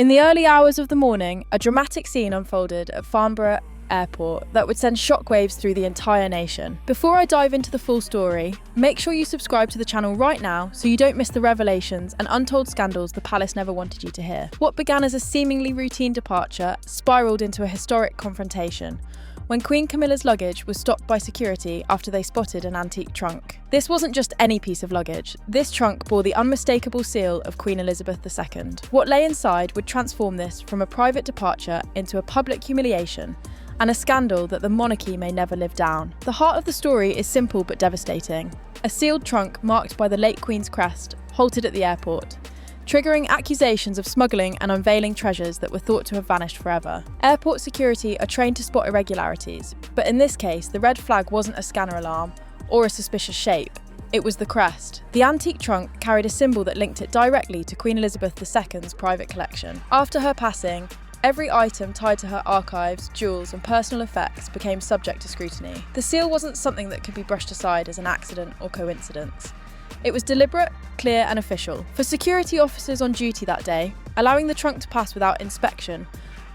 In the early hours of the morning, a dramatic scene unfolded at Farnborough Airport that would send shockwaves through the entire nation. Before I dive into the full story, make sure you subscribe to the channel right now so you don't miss the revelations and untold scandals the palace never wanted you to hear. What began as a seemingly routine departure spiraled into a historic confrontation when Queen Camilla's luggage was stopped by security after they spotted an antique trunk. This wasn't just any piece of luggage. This trunk bore the unmistakable seal of Queen Elizabeth II. What lay inside would transform this from a private departure into a public humiliation and a scandal that the monarchy may never live down. The heart of the story is simple but devastating. A sealed trunk marked by the late Queen's crest halted at the airport, triggering accusations of smuggling and unveiling treasures that were thought to have vanished forever. Airport security are trained to spot irregularities, but in this case, the red flag wasn't a scanner alarm or a suspicious shape. It was the crest. The antique trunk carried a symbol that linked it directly to Queen Elizabeth II's private collection. After her passing, every item tied to her archives, jewels, and personal effects became subject to scrutiny. The seal wasn't something that could be brushed aside as an accident or coincidence. It was deliberate, clear, and official. For security officers on duty that day, allowing the trunk to pass without inspection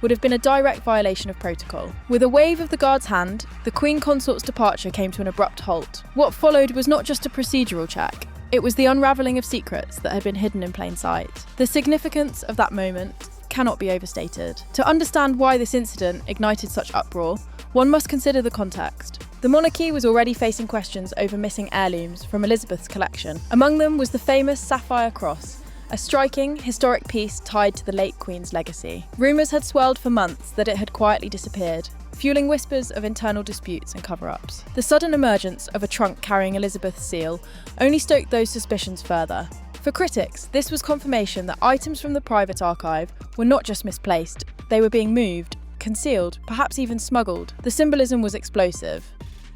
would have been a direct violation of protocol. With a wave of the guard's hand, the Queen Consort's departure came to an abrupt halt. What followed was not just a procedural check, it was the unravelling of secrets that had been hidden in plain sight. The significance of that moment cannot be overstated. To understand why this incident ignited such uproar, one must consider the context. The monarchy was already facing questions over missing heirlooms from Elizabeth's collection. Among them was the famous sapphire cross, a striking, historic piece tied to the late Queen's legacy. Rumours had swirled for months that it had quietly disappeared, fueling whispers of internal disputes and cover-ups. The sudden emergence of a trunk carrying Elizabeth's seal only stoked those suspicions further. For critics, this was confirmation that items from the private archive were not just misplaced, they were being moved, concealed, perhaps even smuggled. The symbolism was explosive.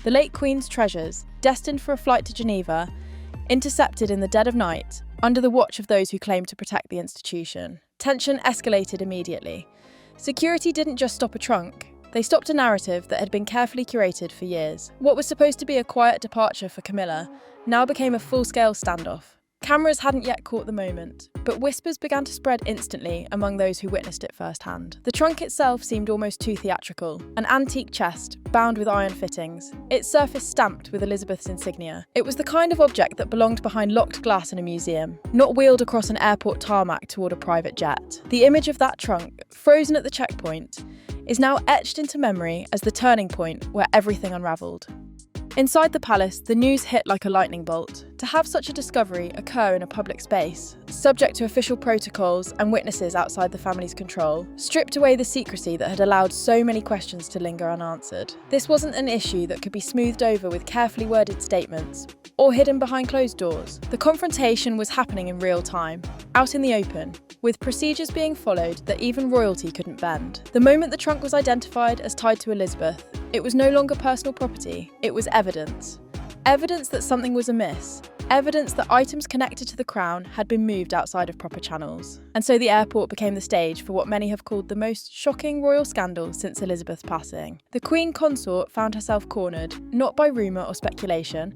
The late Queen's treasures, destined for a flight to Geneva, intercepted in the dead of night, under the watch of those who claimed to protect the institution. Tension escalated immediately. Security didn't just stop a trunk, they stopped a narrative that had been carefully curated for years. What was supposed to be a quiet departure for Camilla now became a full-scale standoff. Cameras hadn't yet caught the moment, but whispers began to spread instantly among those who witnessed it firsthand. The trunk itself seemed almost too theatrical, an antique chest, bound with iron fittings, its surface stamped with Elizabeth's insignia. It was the kind of object that belonged behind locked glass in a museum, not wheeled across an airport tarmac toward a private jet. The image of that trunk, frozen at the checkpoint, is now etched into memory as the turning point where everything unravelled. Inside the palace, the news hit like a lightning bolt. To have such a discovery occur in a public space, subject to official protocols and witnesses outside the family's control, stripped away the secrecy that had allowed so many questions to linger unanswered. This wasn't an issue that could be smoothed over with carefully worded statements or hidden behind closed doors. The confrontation was happening in real time, out in the open, with procedures being followed that even royalty couldn't bend. The moment the trunk was identified as tied to Elizabeth, it was no longer personal property, it was evidence. Evidence that something was amiss. Evidence that items connected to the crown had been moved outside of proper channels. And so the airport became the stage for what many have called the most shocking royal scandal since Elizabeth's passing. The Queen Consort found herself cornered, not by rumour or speculation,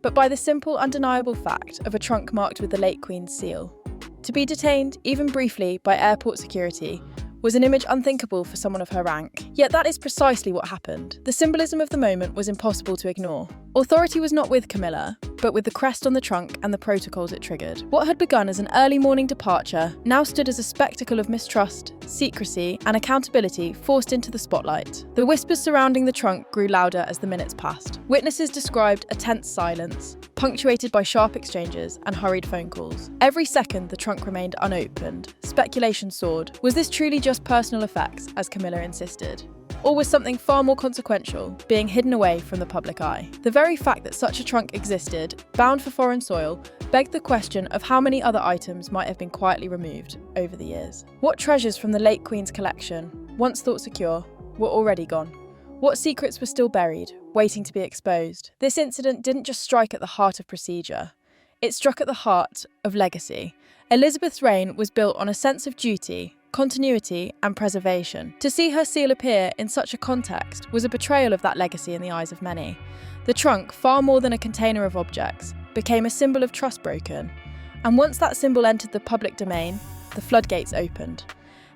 but by the simple, undeniable fact of a trunk marked with the late Queen's seal. To be detained, even briefly, by airport security was an image unthinkable for someone of her rank. Yet that is precisely what happened. The symbolism of the moment was impossible to ignore. Authority was not with Camilla, but with the crest on the trunk and the protocols it triggered. What had begun as an early morning departure now stood as a spectacle of mistrust, secrecy, and accountability forced into the spotlight. The whispers surrounding the trunk grew louder as the minutes passed. Witnesses described a tense silence, punctuated by sharp exchanges and hurried phone calls. Every second the trunk remained unopened. Speculation soared. Was this truly just personal effects, as Camilla insisted? Or was something far more consequential being hidden away from the public eye? The very fact that such a trunk existed, bound for foreign soil, begged the question of how many other items might have been quietly removed over the years. What treasures from the late Queen's collection, once thought secure, were already gone? What secrets were still buried, waiting to be exposed? This incident didn't just strike at the heart of procedure. It struck at the heart of legacy. Elizabeth's reign was built on a sense of duty, continuity, and preservation. To see her seal appear in such a context was a betrayal of that legacy in the eyes of many. The trunk, far more than a container of objects, became a symbol of trust broken. And once that symbol entered the public domain, the floodgates opened.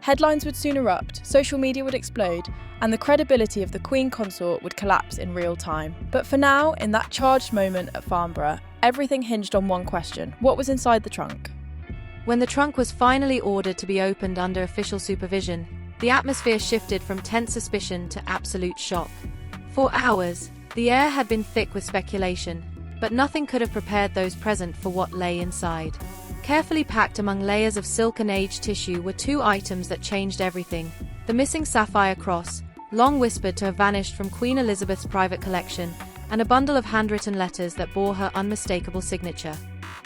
Headlines would soon erupt, social media would explode, and the credibility of the Queen Consort would collapse in real time. But for now, in that charged moment at Farnborough, everything hinged on one question: what was inside the trunk? When the trunk was finally ordered to be opened under official supervision, the atmosphere shifted from tense suspicion to absolute shock. For hours, the air had been thick with speculation, but nothing could have prepared those present for what lay inside. Carefully packed among layers of silk and aged tissue were two items that changed everything: the missing sapphire cross, long whispered to have vanished from Queen Elizabeth's private collection, and a bundle of handwritten letters that bore her unmistakable signature.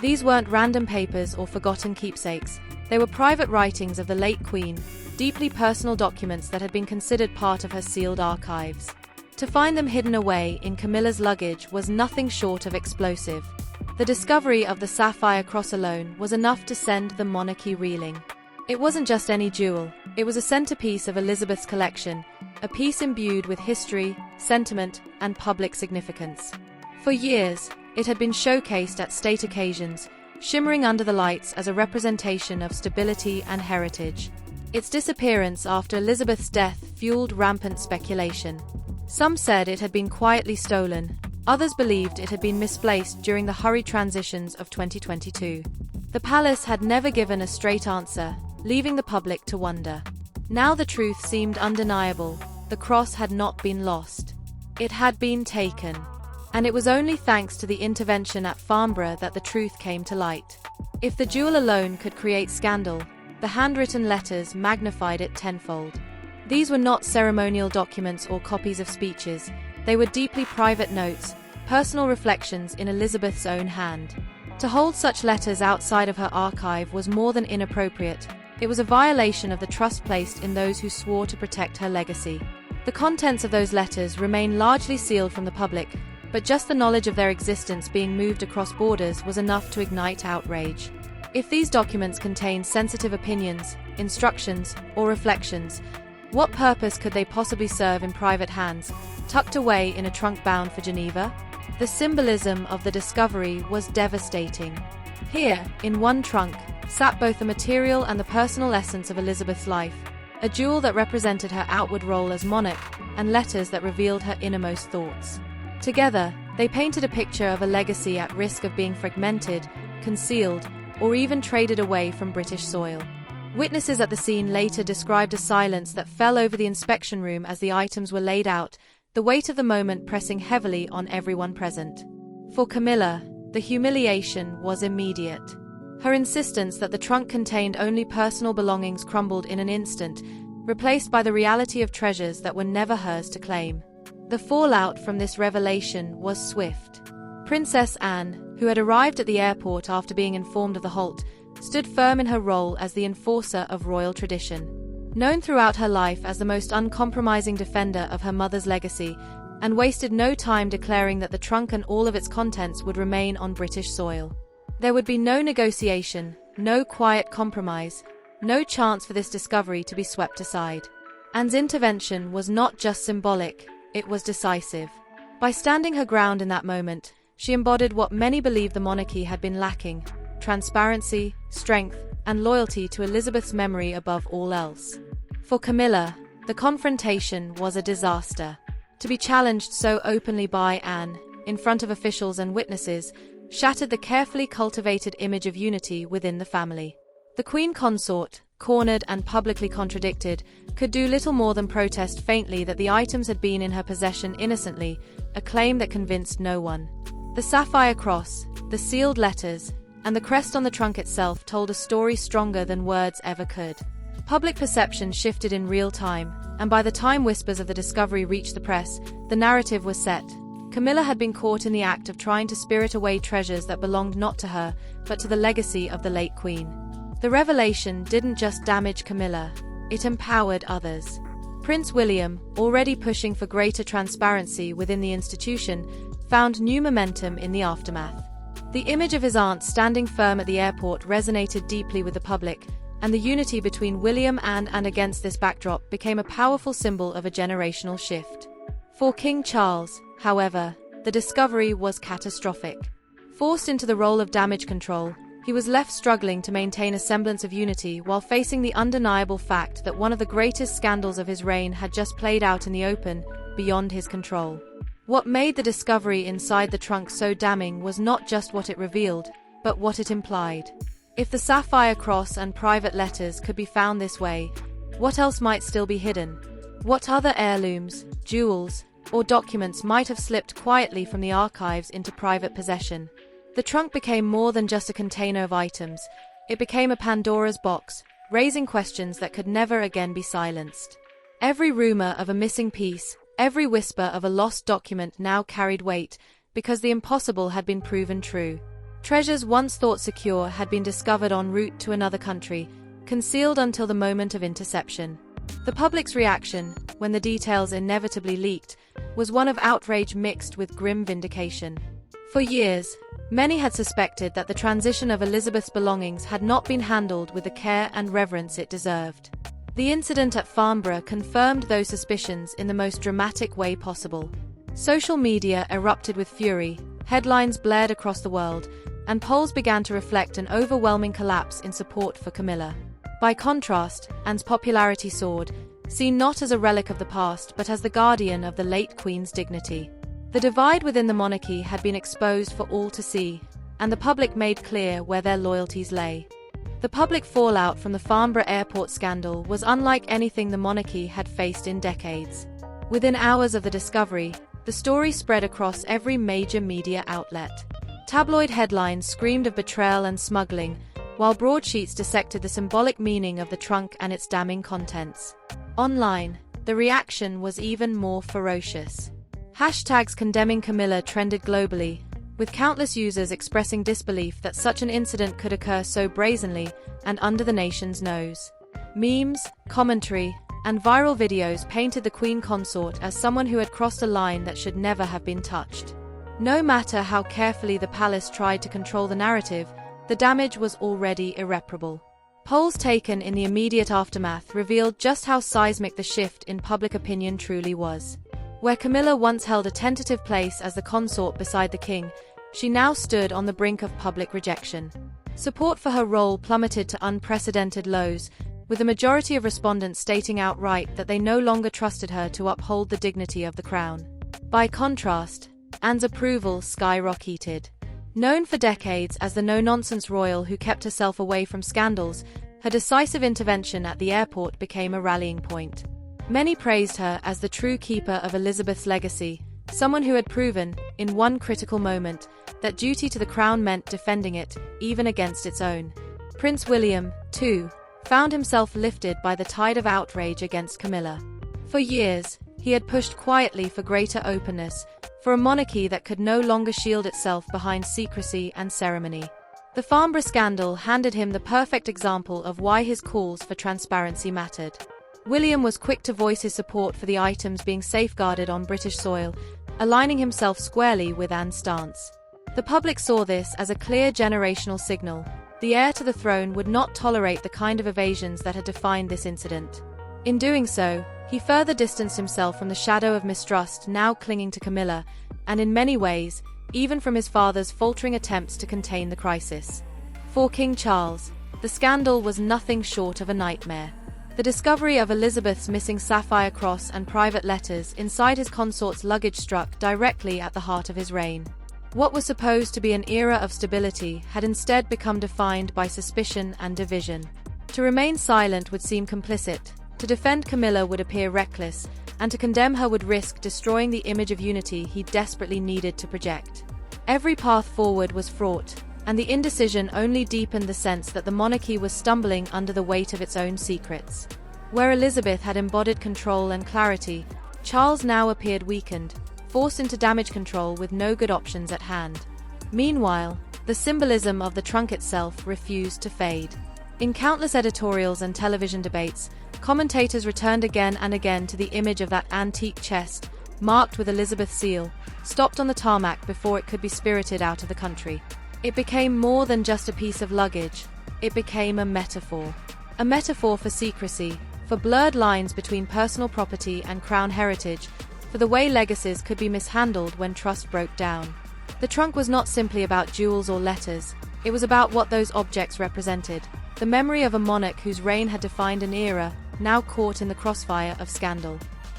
These weren't random papers or forgotten keepsakes. They were private writings of the late Queen, deeply personal documents that had been considered part of her sealed archives. To find them hidden away in Camilla's luggage was nothing short of explosive. The discovery of the sapphire cross alone was enough to send the monarchy reeling. It wasn't just any jewel, it was a centerpiece of Elizabeth's collection, a piece imbued with history, sentiment, and public significance. For years, it had been showcased at state occasions, shimmering under the lights as a representation of stability and heritage. Its disappearance after Elizabeth's death fueled rampant speculation. Some said it had been quietly stolen. Others believed it had been misplaced during the hurried transitions of 2022. The palace had never given a straight answer, leaving the public to wonder. Now the truth seemed undeniable. The cross had not been lost. It had been taken. And it was only thanks to the intervention at Farnborough that the truth came to light. If the jewel alone could create scandal, the handwritten letters magnified it tenfold. These were not ceremonial documents or copies of speeches. They were deeply private notes, personal reflections in Elizabeth's own hand. To hold such letters outside of her archive was more than inappropriate. It was a violation of the trust placed in those who swore to protect her legacy. The contents of those letters remain largely sealed from the public, but just the knowledge of their existence being moved across borders was enough to ignite outrage. If these documents contained sensitive opinions, instructions, or reflections, what purpose could they possibly serve in private hands, tucked away in a trunk bound for Geneva? The symbolism of the discovery was devastating. Here, in one trunk, sat both the material and the personal essence of Elizabeth's life, a jewel that represented her outward role as monarch, and letters that revealed her innermost thoughts. Together, they painted a picture of a legacy at risk of being fragmented, concealed, or even traded away from British soil. Witnesses at the scene later described a silence that fell over the inspection room as the items were laid out, the weight of the moment pressing heavily on everyone present. For Camilla, the humiliation was immediate. Her insistence that the trunk contained only personal belongings crumbled in an instant, replaced by the reality of treasures that were never hers to claim. The fallout from this revelation was swift. Princess Anne, who had arrived at the airport after being informed of the halt, stood firm in her role as the enforcer of royal tradition. Known throughout her life as the most uncompromising defender of her mother's legacy, and wasted no time declaring that the trunk and all of its contents would remain on British soil. There would be no negotiation, no quiet compromise, no chance for this discovery to be swept aside. Anne's intervention was not just symbolic, it was decisive. By standing her ground in that moment, she embodied what many believed the monarchy had been lacking: transparency, strength, and loyalty to Elizabeth's memory above all else. For Camilla, the confrontation was a disaster. To be challenged so openly by Anne, in front of officials and witnesses, shattered the carefully cultivated image of unity within the family. The Queen Consort, cornered and publicly contradicted, could do little more than protest faintly that the items had been in her possession innocently, a claim that convinced no one. The sapphire cross, the sealed letters, and the crest on the trunk itself told a story stronger than words ever could. Public perception shifted in real time, and by the time whispers of the discovery reached the press, the narrative was set. Camilla had been caught in the act of trying to spirit away treasures that belonged not to her, but to the legacy of the late Queen. The revelation didn't just damage Camilla, it empowered others. Prince William, already pushing for greater transparency within the institution, found new momentum in the aftermath. The image of his aunt standing firm at the airport resonated deeply with the public, and the unity between William and against this backdrop became a powerful symbol of a generational shift. For King Charles, however, the discovery was catastrophic. Forced into the role of damage control, he was left struggling to maintain a semblance of unity while facing the undeniable fact that one of the greatest scandals of his reign had just played out in the open, beyond his control. What made the discovery inside the trunk so damning was not just what it revealed, but what it implied. If the sapphire cross and private letters could be found this way, what else might still be hidden? What other heirlooms, jewels, or documents might have slipped quietly from the archives into private possession? The trunk became more than just a container of items. It became a Pandora's box, raising questions that could never again be silenced. Every rumor of a missing piece, every whisper of a lost document now carried weight, because the impossible had been proven true. Treasures once thought secure had been discovered en route to another country, concealed until the moment of interception. The public's reaction, when the details inevitably leaked, was one of outrage mixed with grim vindication. For years, many had suspected that the transition of Elizabeth's belongings had not been handled with the care and reverence it deserved. The incident at Farnborough confirmed those suspicions in the most dramatic way possible. Social media erupted with fury, headlines blared across the world, and polls began to reflect an overwhelming collapse in support for Camilla. By contrast, Anne's popularity soared, seen not as a relic of the past but as the guardian of the late Queen's dignity. The divide within the monarchy had been exposed for all to see, and the public made clear where their loyalties lay. The public fallout from the Farnborough airport scandal was unlike anything the monarchy had faced in decades. Within hours of the discovery, the story spread across every major media outlet. Tabloid headlines screamed of betrayal and smuggling, while broadsheets dissected the symbolic meaning of the trunk and its damning contents. Online, the reaction was even more ferocious. Hashtags condemning Camilla trended globally, with countless users expressing disbelief that such an incident could occur so brazenly and under the nation's nose. Memes, commentary, and viral videos painted the Queen consort as someone who had crossed a line that should never have been touched. No matter how carefully the palace tried to control the narrative, the damage was already irreparable. Polls taken in the immediate aftermath revealed just how seismic the shift in public opinion truly was. Where Camilla once held a tentative place as the consort beside the king, she now stood on the brink of public rejection. Support for her role plummeted to unprecedented lows, with the majority of respondents stating outright that they no longer trusted her to uphold the dignity of the crown. By contrast, Anne's approval skyrocketed. Known for decades as the no-nonsense royal who kept herself away from scandals, her decisive intervention at the airport became a rallying point. Many praised her as the true keeper of Elizabeth's legacy, someone who had proven, in one critical moment, that duty to the crown meant defending it, even against its own. Prince William, too, found himself lifted by the tide of outrage against Camilla. For years, he had pushed quietly for greater openness, for a monarchy that could no longer shield itself behind secrecy and ceremony. The Farnborough scandal handed him the perfect example of why his calls for transparency mattered. William was quick to voice his support for the items being safeguarded on British soil, aligning himself squarely with Anne's stance. The public saw this as a clear generational signal. The heir to the throne would not tolerate the kind of evasions that had defined this incident. In doing so, he further distanced himself from the shadow of mistrust now clinging to Camilla, and in many ways, even from his father's faltering attempts to contain the crisis. For King Charles, the scandal was nothing short of a nightmare. The discovery of Elizabeth's missing sapphire cross and private letters inside his consort's luggage struck directly at the heart of his reign. What was supposed to be an era of stability had instead become defined by suspicion and division. To remain silent would seem complicit, to defend Camilla would appear reckless, and to condemn her would risk destroying the image of unity he desperately needed to project. Every path forward was fraught, and the indecision only deepened the sense that the monarchy was stumbling under the weight of its own secrets. Where Elizabeth had embodied control and clarity, Charles now appeared weakened, forced into damage control with no good options at hand. Meanwhile, the symbolism of the trunk itself refused to fade. In countless editorials and television debates, commentators returned again and again to the image of that antique chest, marked with Elizabeth's seal, stopped on the tarmac before it could be spirited out of the country. It became more than just a piece of luggage. It became a metaphor. A metaphor for secrecy, for blurred lines between personal property and crown heritage, for the way legacies could be mishandled when trust broke down. The trunk was not simply about jewels or letters. It was about what those objects represented. The memory of a monarch whose reign had defined an era, now caught in the crossfire of scandal.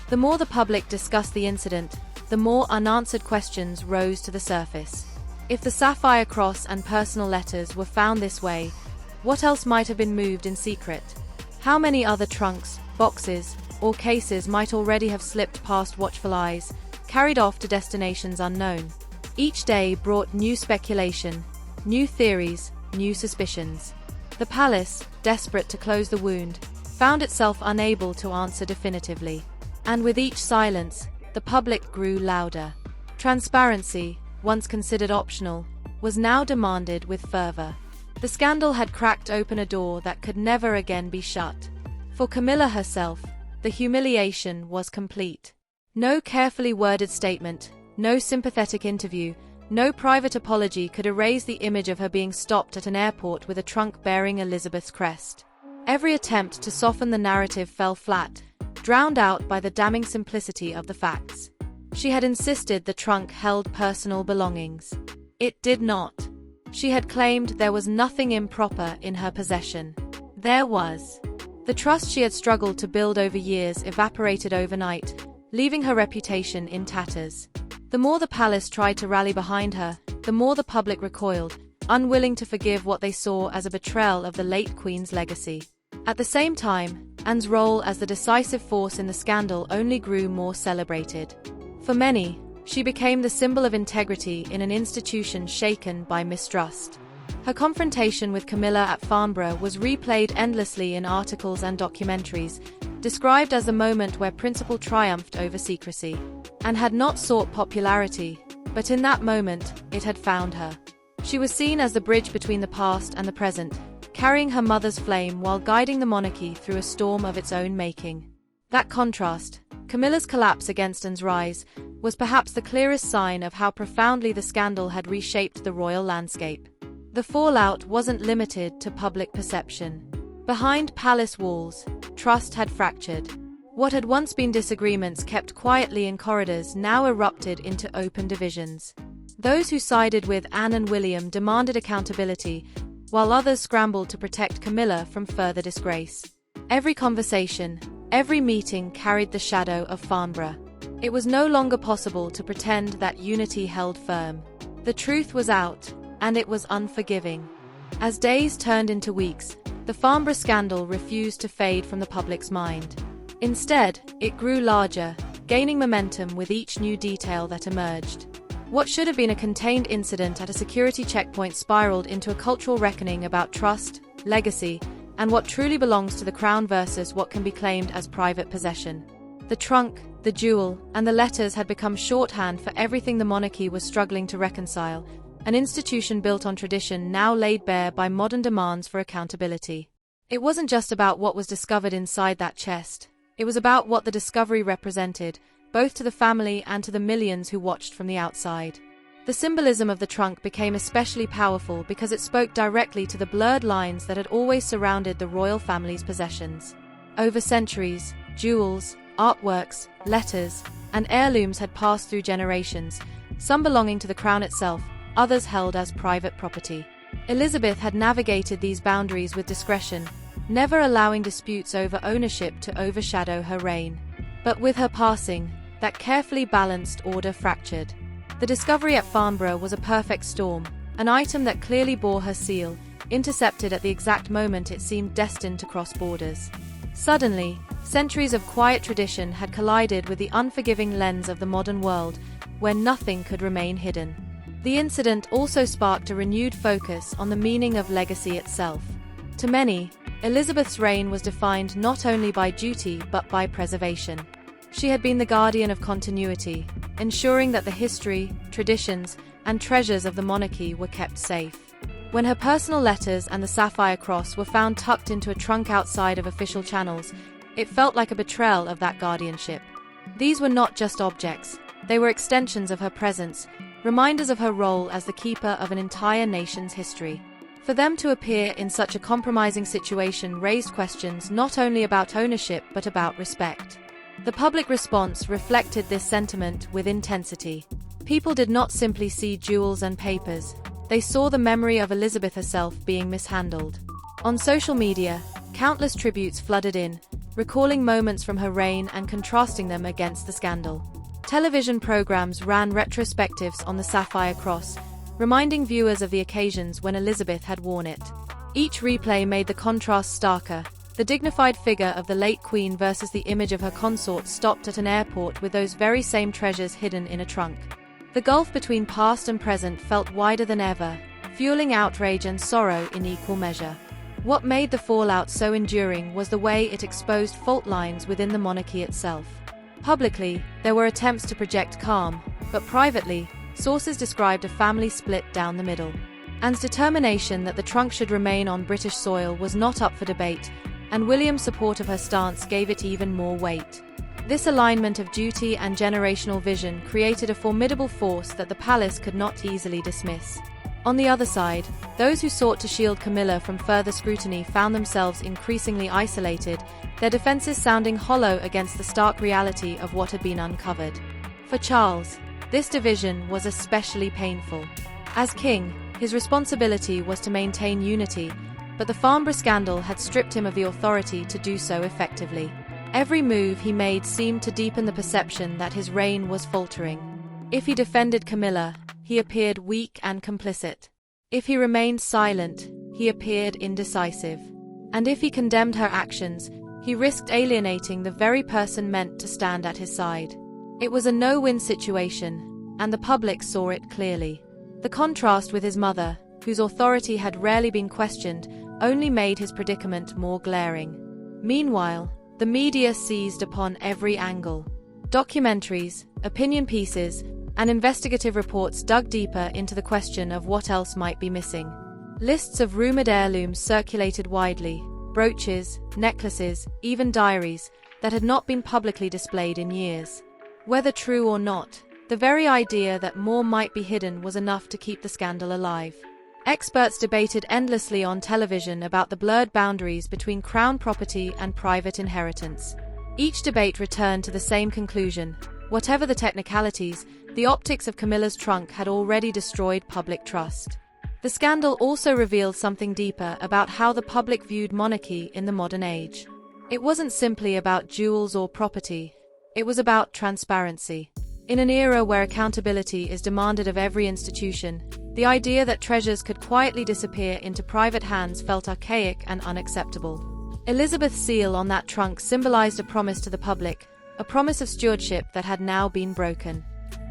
The more the public discussed the incident, the more unanswered questions rose to the surface. If the sapphire cross and personal letters were found this way, what else might have been moved in secret? How many other trunks, boxes, or cases might already have slipped past watchful eyes, carried off to destinations unknown? Each day brought new speculation, new theories, new suspicions. The palace, desperate to close the wound, found itself unable to answer definitively. And with each silence, the public grew louder. Transparency, once considered optional, was now demanded with fervor. The scandal had cracked open a door that could never again be shut. For Camilla herself, the humiliation was complete. No carefully worded statement, no sympathetic interview, no private apology could erase the image of her being stopped at an airport with a trunk bearing Elizabeth's crest. Every attempt to soften the narrative fell flat, drowned out by the damning simplicity of the facts. She had insisted the trunk held personal belongings. It did not. She had claimed there was nothing improper in her possession. There was. The trust she had struggled to build over years evaporated overnight, leaving her reputation in tatters. The more the palace tried to rally behind her, the more the public recoiled, unwilling to forgive what they saw as a betrayal of the late Queen's legacy. At the same time, Anne's role as the decisive force in the scandal only grew more celebrated. For many, she became the symbol of integrity in an institution shaken by mistrust. Her confrontation with Camilla at Farnborough was replayed endlessly in articles and documentaries, described as the moment where principle triumphed over secrecy. Anne had not sought popularity, but in that moment, it had found her. She was seen as the bridge between the past and the present, carrying her mother's flame while guiding the monarchy through a storm of its own making. That contrast, Camilla's collapse against Anne's rise, was perhaps the clearest sign of how profoundly the scandal had reshaped the royal landscape. The fallout wasn't limited to public perception. Behind palace walls, trust had fractured. What had once been disagreements kept quietly in corridors now erupted into open divisions. Those who sided with Anne and William demanded accountability, while others scrambled to protect Camilla from further disgrace. Every conversation, every meeting carried the shadow of Farnborough. It was no longer possible to pretend that unity held firm. The truth was out, and it was unforgiving. As days turned into weeks, the Farnborough scandal refused to fade from the public's mind. Instead, it grew larger, gaining momentum with each new detail that emerged. What should have been a contained incident at a security checkpoint spiraled into a cultural reckoning about trust, legacy, and what truly belongs to the crown versus what can be claimed as private possession. The trunk, the jewel, and the letters had become shorthand for everything the monarchy was struggling to reconcile, an institution built on tradition now laid bare by modern demands for accountability. It wasn't just about what was discovered inside that chest. It was about what the discovery represented, both to the family and to the millions who watched from the outside. The symbolism of the trunk became especially powerful because it spoke directly to the blurred lines that had always surrounded the royal family's possessions. Over centuries, jewels, artworks, letters, and heirlooms had passed through generations, some belonging to the crown itself, others held as private property. Elizabeth had navigated these boundaries with discretion, never allowing disputes over ownership to overshadow her reign. But with her passing, that carefully balanced order fractured. The discovery at Farnborough was a perfect storm, an item that clearly bore her seal, intercepted at the exact moment it seemed destined to cross borders. Suddenly, centuries of quiet tradition had collided with the unforgiving lens of the modern world, where nothing could remain hidden. The incident also sparked a renewed focus on the meaning of legacy itself. To many, Elizabeth's reign was defined not only by duty but by preservation. She had been the guardian of continuity, ensuring that the history, traditions, and treasures of the monarchy were kept safe. When her personal letters and the sapphire cross were found tucked into a trunk outside of official channels, it felt like a betrayal of that guardianship. These were not just objects, they were extensions of her presence, reminders of her role as the keeper of an entire nation's history. For them to appear in such a compromising situation raised questions not only about ownership but about respect. The public response reflected this sentiment with intensity. People did not simply see jewels and papers. They saw the memory of Elizabeth herself being mishandled. On social media, countless tributes flooded in, recalling moments from her reign and contrasting them against the scandal. Television programs ran retrospectives on the Sapphire Cross, reminding viewers of the occasions when Elizabeth had worn it. Each replay made the contrast starker, the dignified figure of the late Queen versus the image of her consort stopped at an airport with those very same treasures hidden in a trunk. The gulf between past and present felt wider than ever, fueling outrage and sorrow in equal measure. What made the fallout so enduring was the way it exposed fault lines within the monarchy itself. Publicly, there were attempts to project calm, but privately, sources described a family split down the middle. Anne's determination that the trunk should remain on British soil was not up for debate, and William's support of her stance gave it even more weight. This alignment of duty and generational vision created a formidable force that the palace could not easily dismiss. On the other side, those who sought to shield Camilla from further scrutiny found themselves increasingly isolated, their defenses sounding hollow against the stark reality of what had been uncovered. For Charles, this division was especially painful. As king, his responsibility was to maintain unity, but the Farnborough scandal had stripped him of the authority to do so effectively. Every move he made seemed to deepen the perception that his reign was faltering. If he defended Camilla, he appeared weak and complicit. If he remained silent, he appeared indecisive. And if he condemned her actions, he risked alienating the very person meant to stand at his side. It was a no-win situation, and the public saw it clearly. The contrast with his mother, whose authority had rarely been questioned, only made his predicament more glaring. Meanwhile, the media seized upon every angle. Documentaries, opinion pieces, and investigative reports dug deeper into the question of what else might be missing. Lists of rumored heirlooms circulated widely, brooches, necklaces, even diaries, that had not been publicly displayed in years. Whether true or not, the very idea that more might be hidden was enough to keep the scandal alive. Experts debated endlessly on television about the blurred boundaries between crown property and private inheritance. Each debate returned to the same conclusion: whatever the technicalities, the optics of Camilla's trunk had already destroyed public trust. The scandal also revealed something deeper about how the public viewed monarchy in the modern age. It wasn't simply about jewels or property. It was about transparency. In an era where accountability is demanded of every institution, the idea that treasures could quietly disappear into private hands felt archaic and unacceptable. Elizabeth's seal on that trunk symbolized a promise to the public, a promise of stewardship that had now been broken.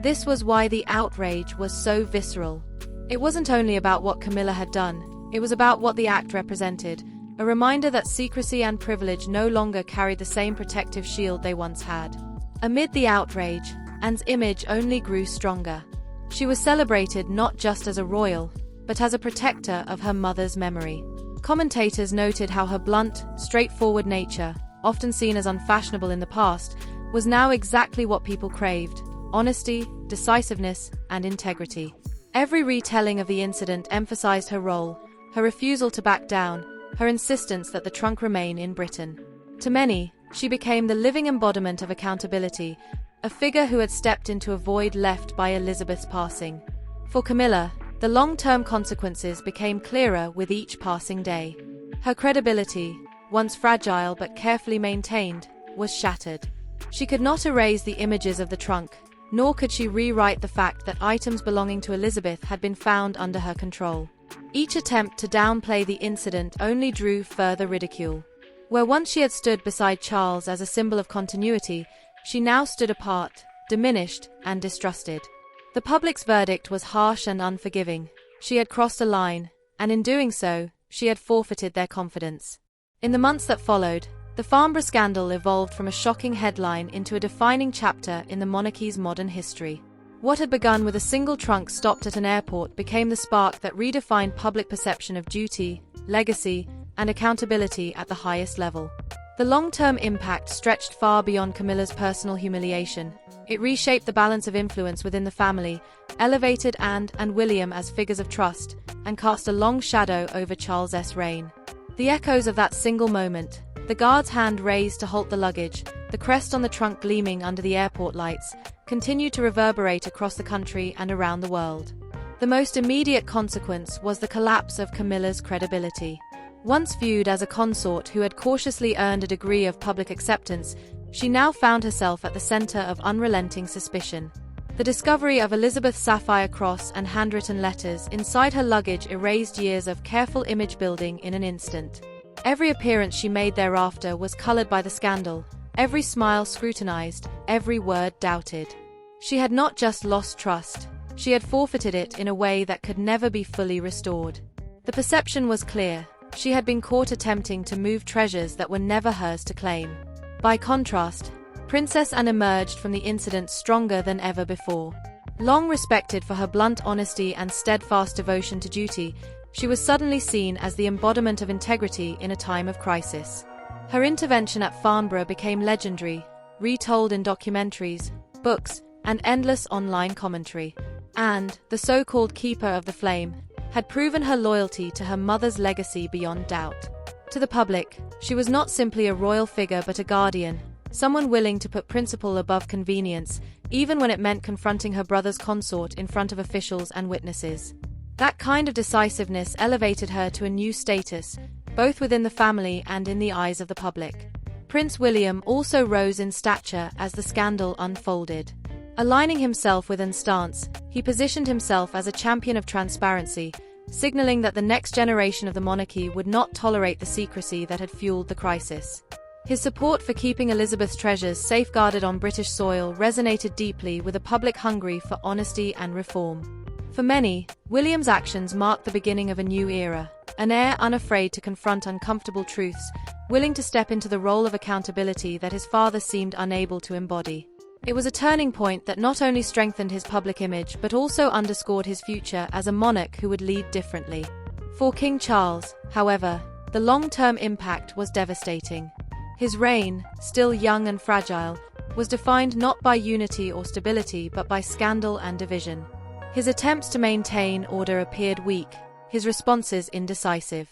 This was why the outrage was so visceral. It wasn't only about what Camilla had done, it was about what the act represented, a reminder that secrecy and privilege no longer carried the same protective shield they once had. Amid the outrage, Anne's image only grew stronger. She was celebrated not just as a royal, but as a protector of her mother's memory. Commentators noted how her blunt, straightforward nature, often seen as unfashionable in the past, was now exactly what people craved: honesty, decisiveness, and integrity. Every retelling of the incident emphasized her role, her refusal to back down, her insistence that the trunk remain in Britain. To many, she became the living embodiment of accountability, a figure who had stepped into a void left by Elizabeth's passing. For Camilla, the long-term consequences became clearer with each passing day. Her credibility, once fragile but carefully maintained, was shattered. She could not erase the images of the trunk, nor could she rewrite the fact that items belonging to Elizabeth had been found under her control. Each attempt to downplay the incident only drew further ridicule. Where once she had stood beside Charles as a symbol of continuity, she now stood apart, diminished and distrusted. The public's verdict was harsh and unforgiving. She had crossed a line, and in doing so, she had forfeited their confidence. In the months that followed, the Farnborough scandal evolved from a shocking headline into a defining chapter in the monarchy's modern history. What had begun with a single trunk stopped at an airport became the spark that redefined public perception of duty, legacy, and accountability at the highest level. The long-term impact stretched far beyond Camilla's personal humiliation. It reshaped the balance of influence within the family, elevated Anne and William as figures of trust, and cast a long shadow over Charles's reign. The echoes of that single moment, the guard's hand raised to halt the luggage, the crest on the trunk gleaming under the airport lights, continued to reverberate across the country and around the world. The most immediate consequence was the collapse of Camilla's credibility. Once viewed as a consort who had cautiously earned a degree of public acceptance, she now found herself at the center of unrelenting suspicion. The discovery of Elizabeth's sapphire cross and handwritten letters inside her luggage erased years of careful image building in an instant. Every appearance she made thereafter was colored by the scandal, every smile scrutinized, every word doubted. She had not just lost trust, she had forfeited it in a way that could never be fully restored. The perception was clear: she had been caught attempting to move treasures that were never hers to claim. By contrast, Princess Anne emerged from the incident stronger than ever before. Long respected for her blunt honesty and steadfast devotion to duty, she was suddenly seen as the embodiment of integrity in a time of crisis. Her intervention at Farnborough became legendary, retold in documentaries, books, and endless online commentary. And, the so-called Keeper of the Flame, had proven her loyalty to her mother's legacy beyond doubt. To the public, she was not simply a royal figure but a guardian, someone willing to put principle above convenience, even when it meant confronting her brother's consort in front of officials and witnesses. That kind of decisiveness elevated her to a new status, both within the family and in the eyes of the public. Prince William also rose in stature as the scandal unfolded. Aligning himself with Anne's stance, he positioned himself as a champion of transparency, signaling that the next generation of the monarchy would not tolerate the secrecy that had fueled the crisis. His support for keeping Elizabeth's treasures safeguarded on British soil resonated deeply with a public hungry for honesty and reform. For many, William's actions marked the beginning of a new era, an heir unafraid to confront uncomfortable truths, willing to step into the role of accountability that his father seemed unable to embody. It was a turning point that not only strengthened his public image but also underscored his future as a monarch who would lead differently. For King Charles, however, the long-term impact was devastating. His reign, still young and fragile, was defined not by unity or stability but by scandal and division. His attempts to maintain order appeared weak, his responses indecisive.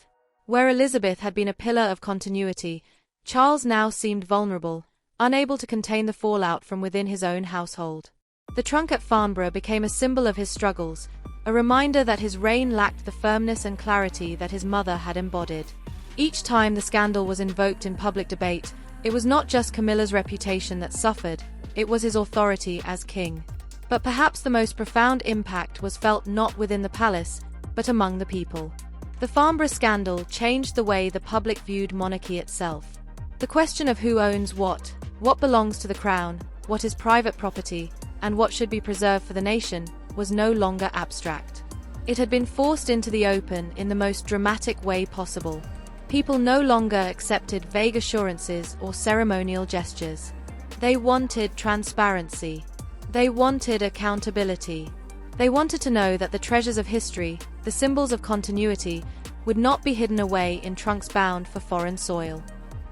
Where Elizabeth had been a pillar of continuity, Charles now seemed vulnerable, unable to contain the fallout from within his own household. The trunk at Farnborough became a symbol of his struggles, a reminder that his reign lacked the firmness and clarity that his mother had embodied. Each time the scandal was invoked in public debate, it was not just Camilla's reputation that suffered, it was his authority as king. But perhaps the most profound impact was felt not within the palace, but among the people. The Farnborough scandal changed the way the public viewed monarchy itself. The question of who owns what belongs to the crown, what is private property, and what should be preserved for the nation, was no longer abstract. It had been forced into the open in the most dramatic way possible. People no longer accepted vague assurances or ceremonial gestures. They wanted transparency. They wanted accountability. They wanted to know that the treasures of history, the symbols of continuity, would not be hidden away in trunks bound for foreign soil.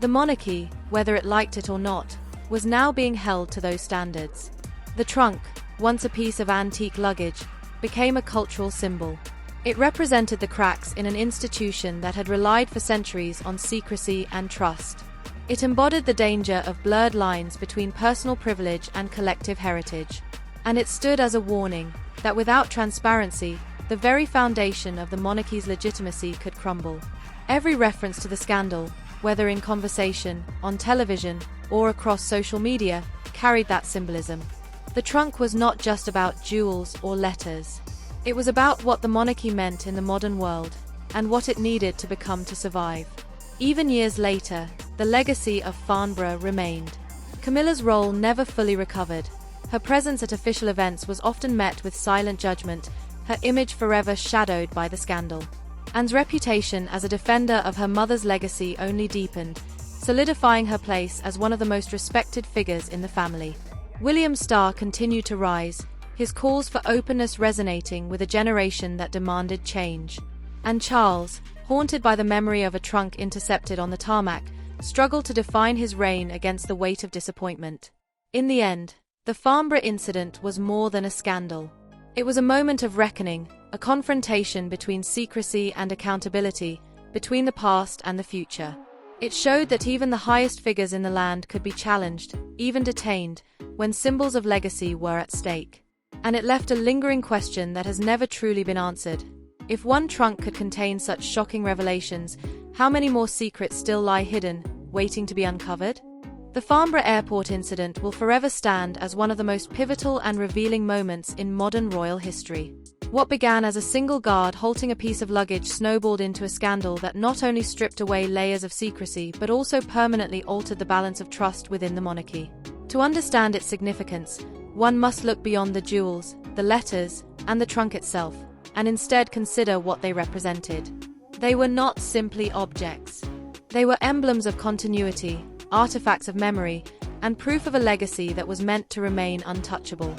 The monarchy, whether it liked it or not, was now being held to those standards. The trunk, once a piece of antique luggage, became a cultural symbol. It represented the cracks in an institution that had relied for centuries on secrecy and trust. It embodied the danger of blurred lines between personal privilege and collective heritage. And it stood as a warning that without transparency, the very foundation of the monarchy's legitimacy could crumble. Every reference to the scandal, whether in conversation, on television, or across social media, carried that symbolism. The trunk was not just about jewels or letters. It was about what the monarchy meant in the modern world, and what it needed to become to survive. Even years later, the legacy of Farnborough remained. Camilla's role never fully recovered. Her presence at official events was often met with silent judgment, her image forever shadowed by the scandal. Anne's reputation as a defender of her mother's legacy only deepened, solidifying her place as one of the most respected figures in the family. William's star continued to rise, his calls for openness resonating with a generation that demanded change. And Charles, haunted by the memory of a trunk intercepted on the tarmac, struggled to define his reign against the weight of disappointment. In the end, the Farnborough incident was more than a scandal. It was a moment of reckoning, a confrontation between secrecy and accountability, between the past and the future. It showed that even the highest figures in the land could be challenged, even detained, when symbols of legacy were at stake. And it left a lingering question that has never truly been answered. If one trunk could contain such shocking revelations, how many more secrets still lie hidden, waiting to be uncovered? The Farnborough Airport incident will forever stand as one of the most pivotal and revealing moments in modern royal history. What began as a single guard halting a piece of luggage snowballed into a scandal that not only stripped away layers of secrecy but also permanently altered the balance of trust within the monarchy. To understand its significance, one must look beyond the jewels, the letters, and the trunk itself, and instead consider what they represented. They were not simply objects. They were emblems of continuity, artifacts of memory, and proof of a legacy that was meant to remain untouchable.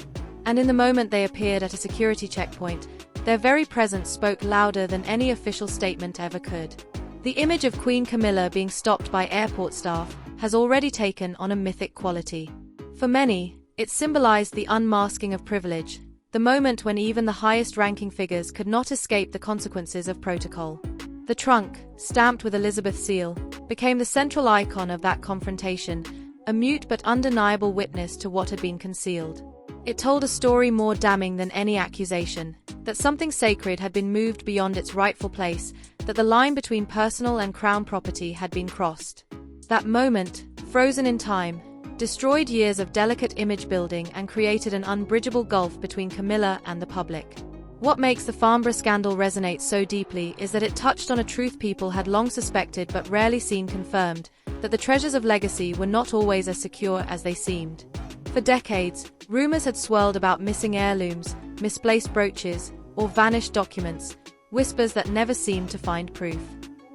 And in the moment they appeared at a security checkpoint, their very presence spoke louder than any official statement ever could. The image of Queen Camilla being stopped by airport staff has already taken on a mythic quality. For many, it symbolized the unmasking of privilege, the moment when even the highest-ranking figures could not escape the consequences of protocol. The trunk, stamped with Elizabeth's seal, became the central icon of that confrontation, a mute but undeniable witness to what had been concealed. It told a story more damning than any accusation, that something sacred had been moved beyond its rightful place, that the line between personal and crown property had been crossed. That moment, frozen in time, destroyed years of delicate image building and created an unbridgeable gulf between Camilla and the public. What makes the Farnborough scandal resonate so deeply is that it touched on a truth people had long suspected but rarely seen confirmed, that the treasures of legacy were not always as secure as they seemed. For decades, rumors had swirled about missing heirlooms, misplaced brooches, or vanished documents, whispers that never seemed to find proof.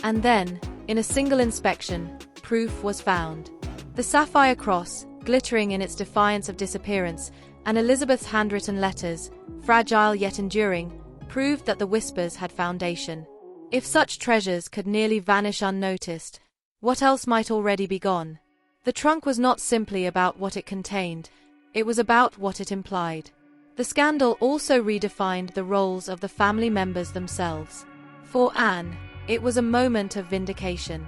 And then, in a single inspection, proof was found. The sapphire cross, glittering in its defiance of disappearance, and Elizabeth's handwritten letters, fragile yet enduring, proved that the whispers had foundation. If such treasures could nearly vanish unnoticed, what else might already be gone? The trunk was not simply about what it contained, it was about what it implied. The scandal also redefined the roles of the family members themselves. For Anne, it was a moment of vindication.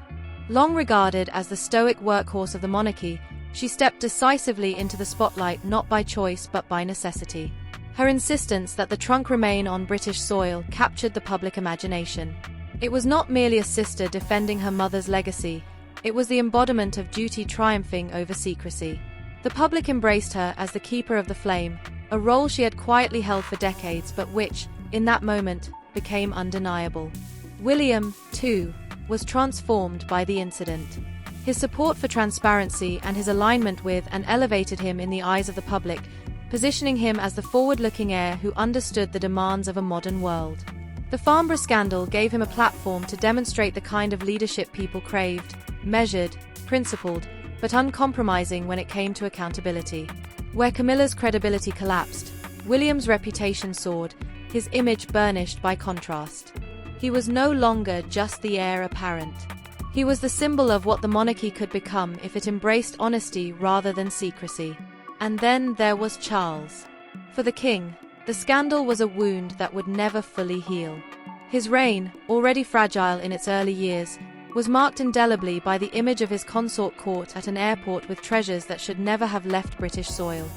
Long regarded as the stoic workhorse of the monarchy, she stepped decisively into the spotlight not by choice but by necessity. Her insistence that the trunk remain on British soil captured the public imagination. It was not merely a sister defending her mother's legacy, it was the embodiment of duty triumphing over secrecy. The public embraced her as the keeper of the flame, a role she had quietly held for decades but which, in that moment, became undeniable. William, too, was transformed by the incident. His support for transparency and his alignment with and elevated him in the eyes of the public, positioning him as the forward-looking heir who understood the demands of a modern world. The Farnborough scandal gave him a platform to demonstrate the kind of leadership people craved, measured, principled, but uncompromising when it came to accountability. Where Camilla's credibility collapsed, William's reputation soared, his image burnished by contrast. He was no longer just the heir apparent. He was the symbol of what the monarchy could become if it embraced honesty rather than secrecy. And then there was Charles. For the king, the scandal was a wound that would never fully heal. His reign, already fragile in its early years, was marked indelibly by the image of his consort caught at an airport with treasures that should never have left British soil.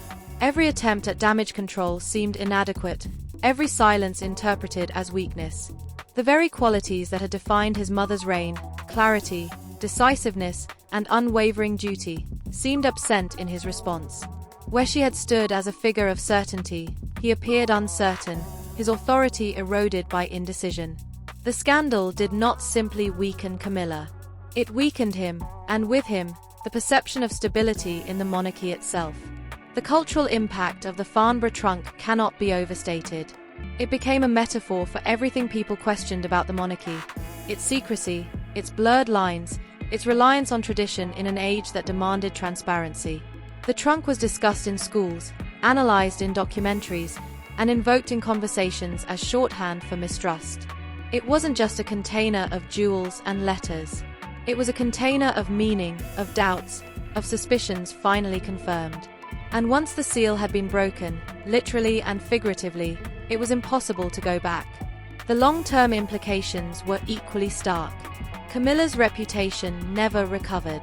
Every attempt at damage control seemed inadequate, every silence interpreted as weakness. The very qualities that had defined his mother's reign, clarity, decisiveness, and unwavering duty, seemed absent in his response. Where she had stood as a figure of certainty, he appeared uncertain, his authority eroded by indecision. The scandal did not simply weaken Camilla. It weakened him, and with him, the perception of stability in the monarchy itself. The cultural impact of the Farnborough trunk cannot be overstated. It became a metaphor for everything people questioned about the monarchy: its secrecy, its blurred lines, its reliance on tradition in an age that demanded transparency. The trunk was discussed in schools, analyzed in documentaries, and invoked in conversations as shorthand for mistrust. It wasn't just a container of jewels and letters. It was a container of meaning, of doubts, of suspicions finally confirmed. And once the seal had been broken, literally and figuratively, it was impossible to go back. The long-term implications were equally stark. Camilla's reputation never recovered.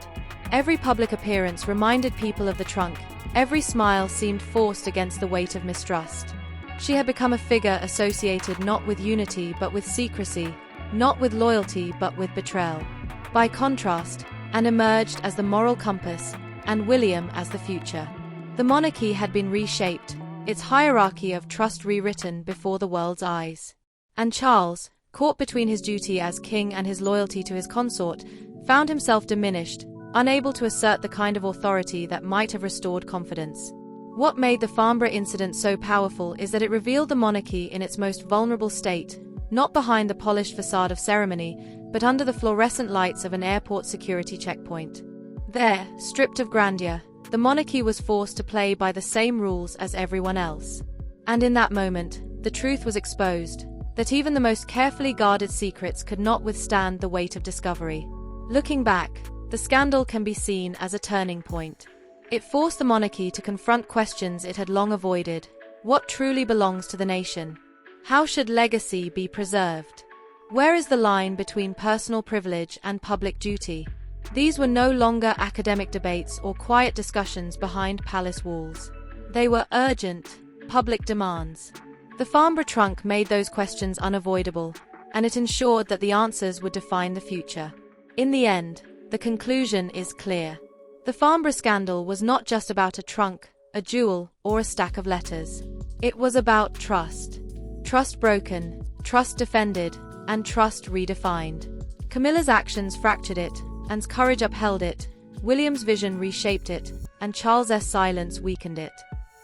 Every public appearance reminded people of the trunk, every smile seemed forced against the weight of mistrust. She had become a figure associated not with unity but with secrecy, not with loyalty but with betrayal. By contrast, Anne emerged as the moral compass, and William as the future. The monarchy had been reshaped, its hierarchy of trust rewritten before the world's eyes. And Charles, caught between his duty as king and his loyalty to his consort, found himself diminished, unable to assert the kind of authority that might have restored confidence. What made the Farnborough incident so powerful is that it revealed the monarchy in its most vulnerable state, not behind the polished facade of ceremony, but under the fluorescent lights of an airport security checkpoint. There, stripped of grandeur, the monarchy was forced to play by the same rules as everyone else. And in that moment, the truth was exposed, that even the most carefully guarded secrets could not withstand the weight of discovery. Looking back, the scandal can be seen as a turning point. It forced the monarchy to confront questions it had long avoided. What truly belongs to the nation? How should legacy be preserved? Where is the line between personal privilege and public duty? These were no longer academic debates or quiet discussions behind palace walls. They were urgent, public demands. The Farnborough trunk made those questions unavoidable, and it ensured that the answers would define the future. In the end, the conclusion is clear. The Farnborough scandal was not just about a trunk, a jewel, or a stack of letters. It was about trust. Trust broken, trust defended, and trust redefined. Camilla's actions fractured it, Anne's courage upheld it, William's vision reshaped it, and Charles's silence weakened it.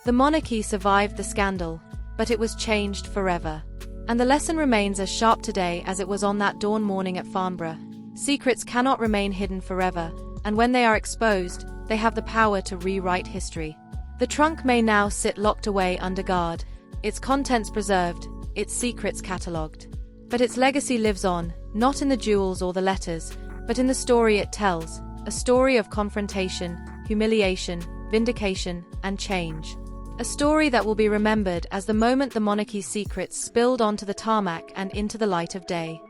The monarchy survived the scandal, but it was changed forever. And the lesson remains as sharp today as it was on that dawn morning at Farnborough. Secrets cannot remain hidden forever, and when they are exposed, they have the power to rewrite history. The trunk may now sit locked away under guard, its contents preserved, its secrets catalogued. But its legacy lives on, not in the jewels or the letters, but in the story it tells, a story of confrontation, humiliation, vindication, and change. A story that will be remembered as the moment the monarchy's secrets spilled onto the tarmac and into the light of day.